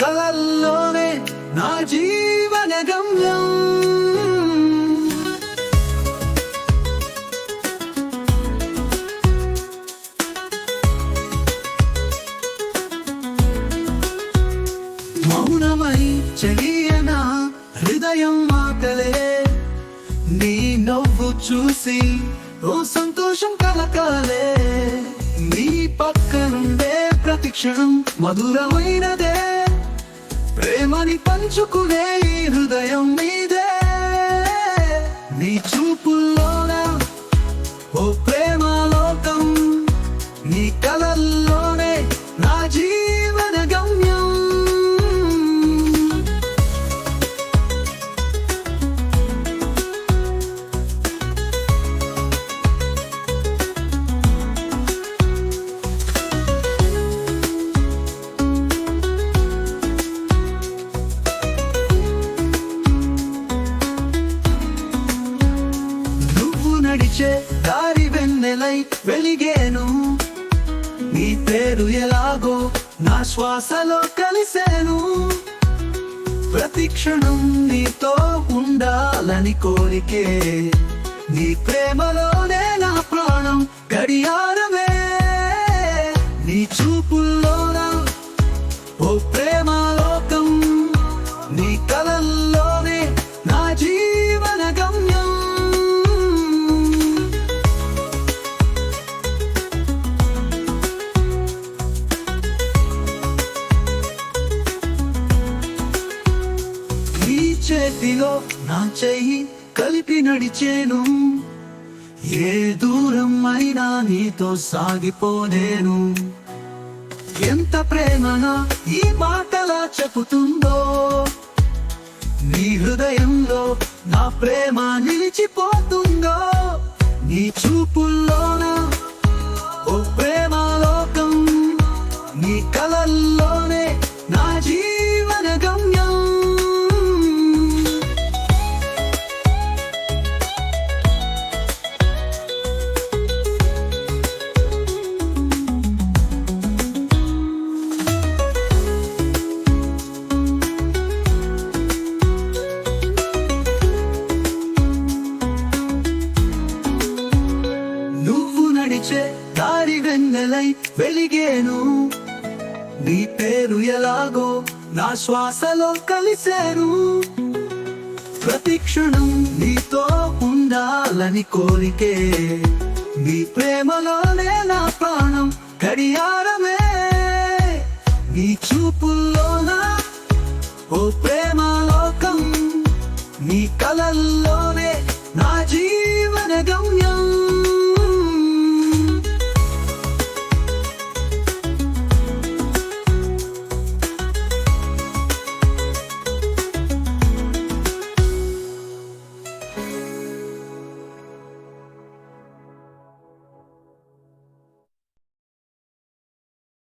కలల్లోనే నా జీవన గమ్యం. మౌనమై చెలియన హృదయం ఆకలే, నీ నవ్వు చూసి ఓ సంతోషం కలకాలే. నీ పక్కనుండే ప్రతి క్షణం మధురమైనదే, ప్రేమని పంచుకునే ఈ హృదయం నీదే. నీ చూపుల్లోన ఓ ప్రేమలోకం, నీ కలల్లోనే నా జీవన గమ్యం. నడిచే దారి వెన్నెలై వెలిగేను, నీ పేరు ఎలాగో నా శ్వాసలో కలిసేను. ప్రతి క్షణం నీతో ఉండాలని కోరికే, నీ ప్రేమలోనే నా ప్రాణం గడియారమే. నీ చూపుల్లోన ఓ ప్రేమలోకం, నీ కలల్లోనే నా జీవన గమ్యం. చేతిలో నా చెయ్యి కలిపి నడిచేను, ఏ దూరం అయినా నీతో సాగిపోనేను. ఎంత ప్రేమగా ఈ మాటలా చెబుతుందో, నీ హృదయంలో నా ప్రేమ నిలిచిపోతుందో. నీ చూపుల్లోన ఓ ప్రేమలోకం, నీ కలల్లోనే నా జీవన గమ్యం. నడిచే దారి వెన్నెలై వెలిగేను, నీ పేరు ఎలాగో నా శ్వాసలో కలిసేను. ప్రతి క్షణం నీతో ఉండాలని కోరికే, నీ ప్రేమలోనే నా ప్రాణం గడియారమే. నీ చూపుల్లోన ఓ ప్రేమలోకం, నీ కలల్లో